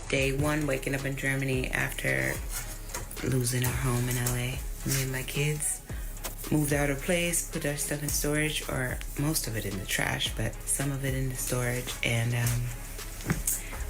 day one waking up in Germany after losing our home in LA. Me and my kids moved out of place, put our stuff in storage, or most of it in the trash, but some of it in the storage, and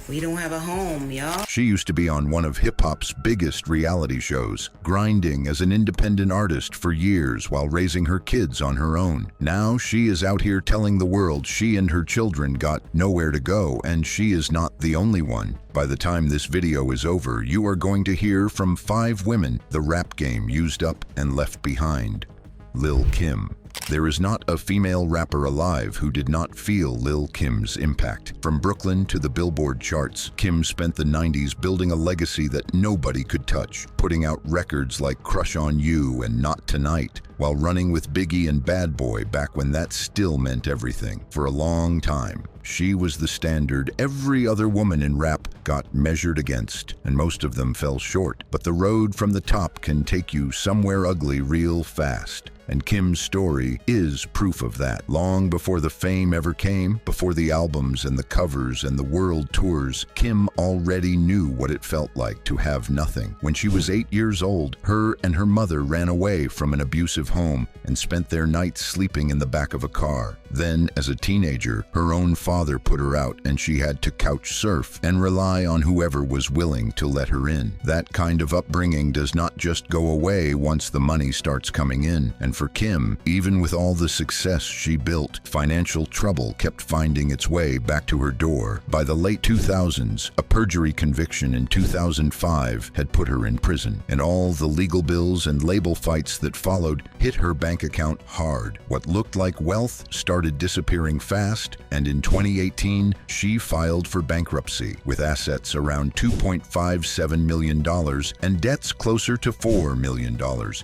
we don't have a home, y'all. She used to be on one of hip-hop's biggest reality shows, grinding as an independent artist for years while raising her kids on her own. Now she is out here telling the world she and her children got nowhere to go, and she is not the only one. By the time this video is over, you are going to hear from 5 women the rap game used up and left behind. Lil Kim. There is not a female rapper alive who did not feel Lil Kim's impact. From Brooklyn to the Billboard charts, Kim spent the 90s building a legacy that nobody could touch, putting out records like Crush on You and Not Tonight, while running with Biggie and Bad Boy back when that still meant everything. For a long time, she was the standard every other woman in rap got measured against, and most of them fell short. But the road from the top can take you somewhere ugly real fast. And Kim's story is proof of that. Long before the fame ever came, before the albums and the covers and the world tours, Kim already knew what it felt like to have nothing. When she was 8 years old, her and her mother ran away from an abusive home and spent their nights sleeping in the back of a car. Then, as a teenager, her own father put her out and she had to couch surf and rely on whoever was willing to let her in. That kind of upbringing does not just go away once the money starts coming in. And for Kim, even with all the success she built, financial trouble kept finding its way back to her door. By the late 2000s, a perjury conviction in 2005 had put her in prison, and all the legal bills and label fights that followed hit her bank account hard. What looked like wealth started disappearing fast, and in 2018, she filed for bankruptcy with assets around $2.57 million and debts closer to $4 million,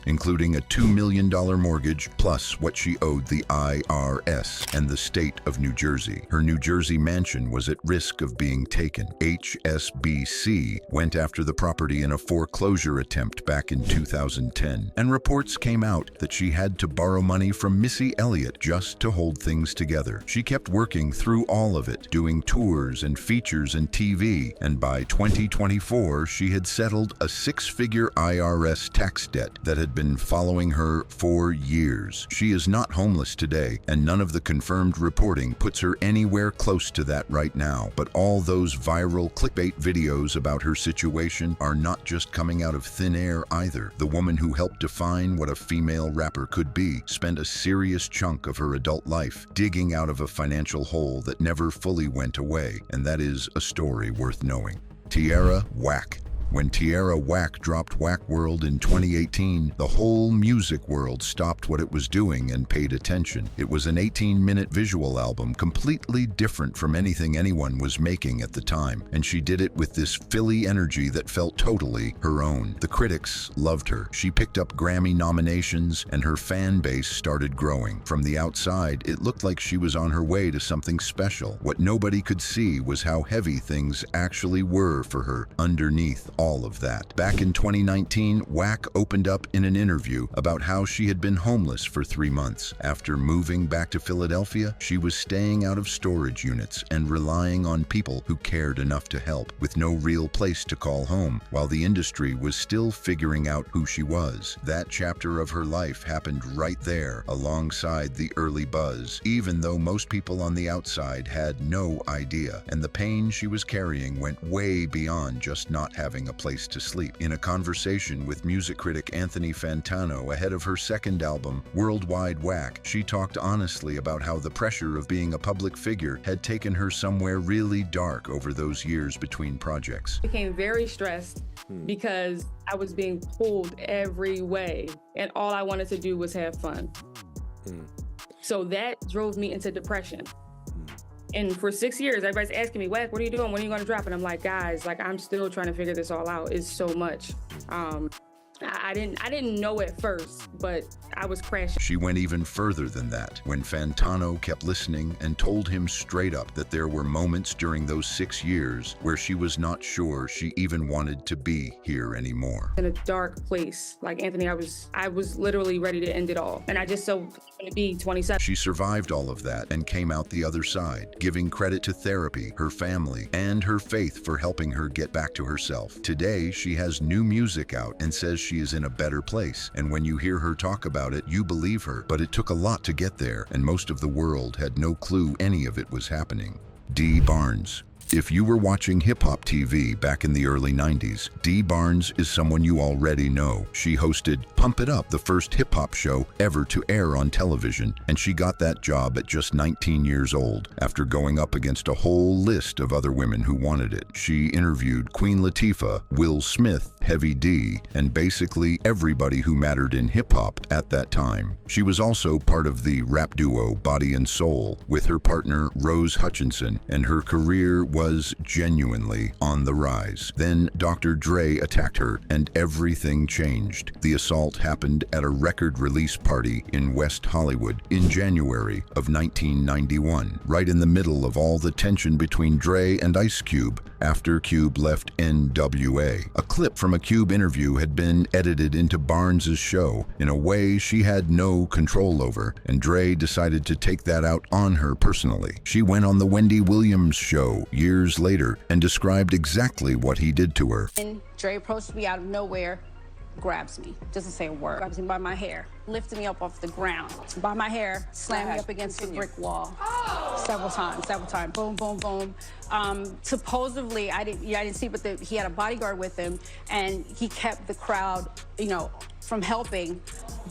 including a $2 million mortgage plus what she owed the IRS and the state of New Jersey. Her New Jersey mansion was at risk of being taken. HSBC went after the property in a foreclosure attempt back in 2010, and reports came out that she had to borrow money from Missy Elliott just to hold things together. She kept working through all of it, doing tours and features and TV, and by 2024, she had settled a 6-figure IRS tax debt that had been following her for years. She is not homeless today, and none of the confirmed reporting puts her anywhere close to that right now. But all those viral clickbait videos about her situation are not just coming out of thin air either. The woman who helped define what a female rapper could be spent a serious chunk of her adult life digging out of a financial hole that never fully went away, and that is a story worth knowing. Tierra Whack. When Tierra Whack dropped Whack World in 2018, the whole music world stopped what it was doing and paid attention. It was an 18-minute visual album, completely different from anything anyone was making at the time, and she did it with this Philly energy that felt totally her own. The critics loved her. She picked up Grammy nominations, and her fan base started growing. From the outside, it looked like she was on her way to something special. What nobody could see was how heavy things actually were for her underneath all of that. Back in 2019, Whack opened up in an interview about how she had been homeless for 3 months. After moving back to Philadelphia, she was staying out of storage units and relying on people who cared enough to help, with no real place to call home, while the industry was still figuring out who she was. That chapter of her life happened right there, alongside the early buzz, even though most people on the outside had no idea, and the pain she was carrying went way beyond just not having a place to sleep. In a conversation with music critic Anthony Fantano ahead of her second album, Worldwide Whack, she talked honestly about how the pressure of being a public figure had taken her somewhere really dark over those years between projects. I became very stressed because I was being pulled every way, and all I wanted to do was have fun. So that drove me into depression. And for 6 years, everybody's asking me, Whack, what are you doing? When are you going to drop? And I'm like, guys, like, I'm still trying to figure this all out. It's so much. I I didn't know at first, but I was crashing. She went even further than that when Fantano kept listening and told him straight up that there were moments during those 6 years where she was not sure she even wanted to be here anymore. In a dark place. Like Anthony, I was literally ready to end it all. And I just so happened to be 27. She survived all of that and came out the other side, giving credit to therapy, her family, and her faith for helping her get back to herself. Today, she has new music out and says she is in a better place. And when you hear her talk about it, you believe her. But it took a lot to get there, and most of the world had no clue any of it was happening. Dee Barnes. If you were watching hip-hop TV back in the early 90s, Dee Barnes is someone you already know. She hosted Pump It Up, the first hip-hop show ever to air on television, and she got that job at just 19 years old after going up against a whole list of other women who wanted it. She interviewed Queen Latifah, Will Smith, Heavy D, and basically everybody who mattered in hip-hop at that time. She was also part of the rap duo Body and Soul with her partner Rose Hutchinson, and her career was genuinely on the rise. Then Dr. Dre attacked her and everything changed. The assault happened at a record release party in West Hollywood in January of 1991, right in the middle of all the tension between Dre and Ice Cube after Cube left NWA. A clip from a Cube interview had been edited into Barnes's show in a way she had no control over, and Dre decided to take that out on her personally. She went on the Wendy Williams show years later and described exactly what he did to her. And Dre approached me out of nowhere, grabs me, doesn't say a word, grabs me by my hair, lifted me up off the ground, by my hair, slammed me up against the brick wall. Several times, boom, boom, boom. Supposedly, I didn't see, but he had a bodyguard with him, and he kept the crowd, from helping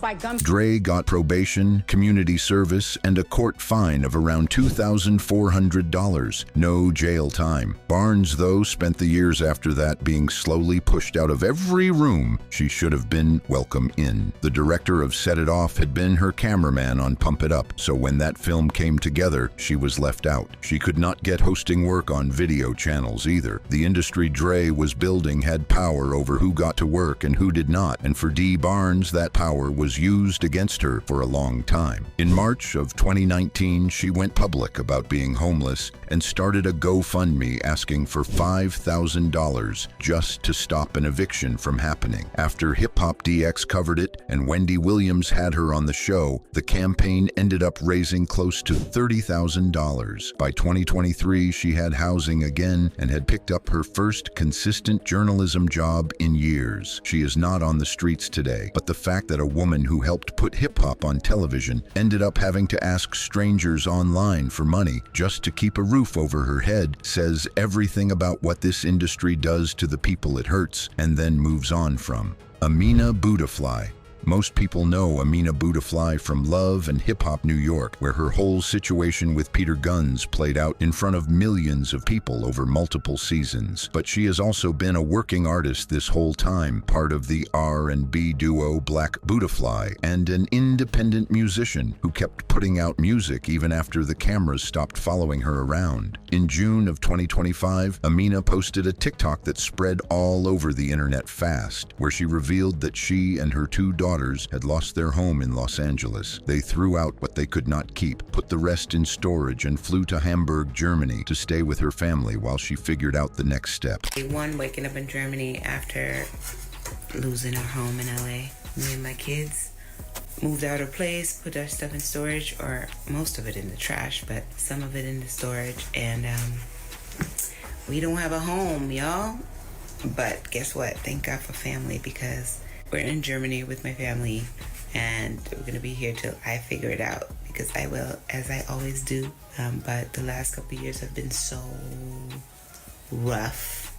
by gun. Dre got probation, community service, and a court fine of around $2,400. No jail time. Barnes, though, spent the years after that being slowly pushed out of every room she should have been welcome in. The director of Set It Off had been her cameraman on Pump It Up, so when that film came together, she was left out. She could not get hosting work on video channels either. The industry Dre was building had power over who got to work and who did not, and for Dee Barnes, that power was used against her for a long time. In March of 2019, she went public about being homeless and started a GoFundMe asking for $5,000 just to stop an eviction from happening. After Hip Hop DX covered it and Wendy Williams had her on the show, the campaign ended up raising close to $30,000. By 2023, she had housing again and had picked up her first consistent journalism job in years. She is not on the streets today, but the fact that a woman who helped put hip-hop on television ended up having to ask strangers online for money just to keep a roof over her head says everything about what this industry does to the people it hurts and then moves on from. Amina Buddafly. Most people know Amina Buddafly from Love and Hip Hop New York, where her whole situation with Peter Gunz played out in front of millions of people over multiple seasons. But she has also been a working artist this whole time, part of the R&B duo Black Buddafly, and an independent musician who kept putting out music even after the cameras stopped following her around. In June of 2025, Amina posted a TikTok that spread all over the internet fast, where she revealed that she and her two daughters had lost their home in Los Angeles. They threw out what they could not keep, put the rest in storage, and flew to Hamburg, Germany to stay with her family while she figured out the next step. Day one, waking up in Germany after losing our home in LA. Me and my kids moved out of place, put our stuff in storage, or most of it in the trash, but some of it in the storage, and we don't have a home, y'all. But guess what? Thank God for family, because we're in Germany with my family, and we're gonna be here till I figure it out, because I will, as I always do. But the last couple of years have been so rough,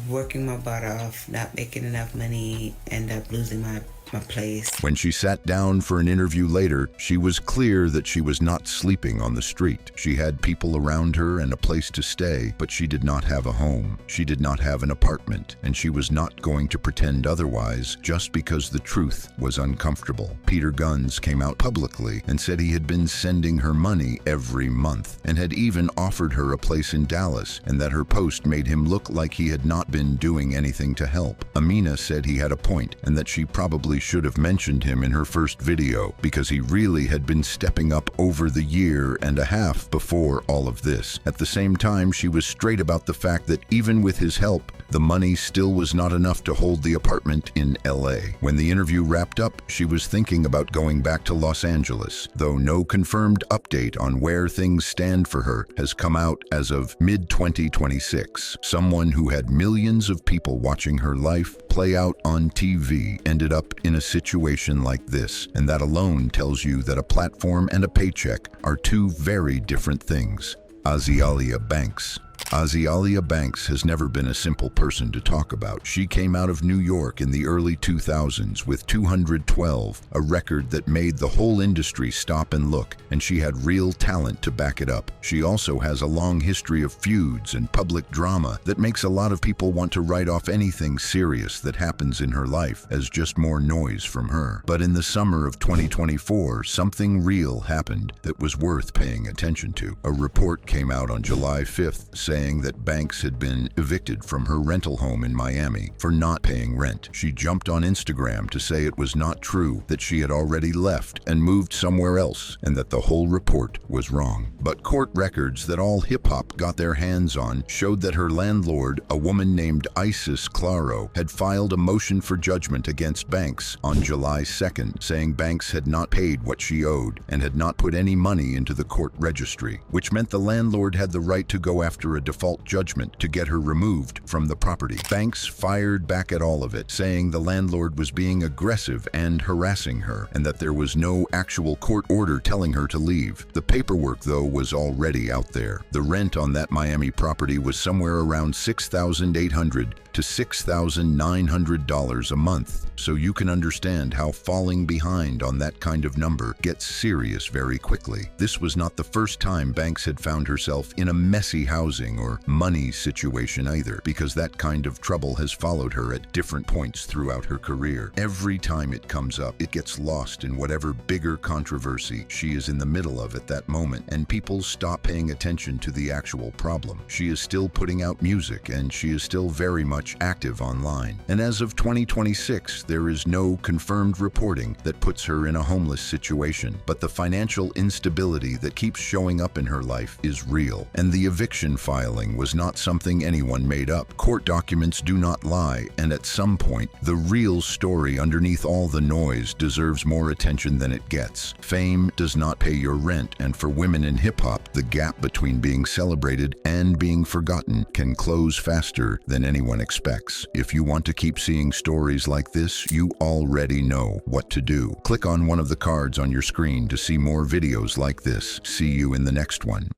working my butt off, not making enough money, end up losing my my place. When she sat down for an interview later, she was clear that she was not sleeping on the street. She had people around her and a place to stay, but she did not have a home. She did not have an apartment, and she was not going to pretend otherwise just because the truth was uncomfortable. Peter Gunz came out publicly and said he had been sending her money every month and had even offered her a place in Dallas, and that her post made him look like he had not been doing anything to help. Amina said he had a point and that she probably should have mentioned him in her first video because he really had been stepping up over the year and a half before all of this. At the same time, she was straight about the fact that even with his help, the money still was not enough to hold the apartment in LA. When the interview wrapped up, she was thinking about going back to Los Angeles, though no confirmed update on where things stand for her has come out as of mid-2026. Someone who had millions of people watching her life play out on TV ended up in a situation like this, and that alone tells you that a platform and a paycheck are two very different things. Azealia Banks. Azealia Banks has never been a simple person to talk about. She came out of New York in the early 2000s with 212, a record that made the whole industry stop and look, and she had real talent to back it up. She also has a long history of feuds and public drama that makes a lot of people want to write off anything serious that happens in her life as just more noise from her. But in the summer of 2024, something real happened that was worth paying attention to. A report came out on July 5th saying that Banks had been evicted from her rental home in Miami for not paying rent. She jumped on Instagram to say it was not true, that she had already left and moved somewhere else, and that the whole report was wrong. But court records that all hip-hop got their hands on showed that her landlord, a woman named Isis Claro, had filed a motion for judgment against Banks on July 2nd, saying Banks had not paid what she owed and had not put any money into the court registry, which meant the landlord had the right to go after a default judgment to get her removed from the property. Banks fired back at all of it, saying the landlord was being aggressive and harassing her, and that there was no actual court order telling her to leave. The paperwork, though, was already out there. The rent on that Miami property was somewhere around $6,800 to $6,900 a month, so you can understand how falling behind on that kind of number gets serious very quickly. This was not the first time Banks had found herself in a messy housing or money situation either, because that kind of trouble has followed her at different points throughout her career. Every time it comes up, it gets lost in whatever bigger controversy she is in the middle of at that moment, and people stop paying attention to the actual problem. She is still putting out music, and she is still very much active online. And as of 2026, there is no confirmed reporting that puts her in a homeless situation, but the financial instability that keeps showing up in her life is real, and the eviction filing was not something anyone made up. Court documents do not lie, and at some point, the real story underneath all the noise deserves more attention than it gets. Fame does not pay your rent, and for women in hip-hop, the gap between being celebrated and being forgotten can close faster than anyone expects. If you want to keep seeing stories like this, you already know what to do. Click on one of the cards on your screen to see more videos like this. See you in the next one.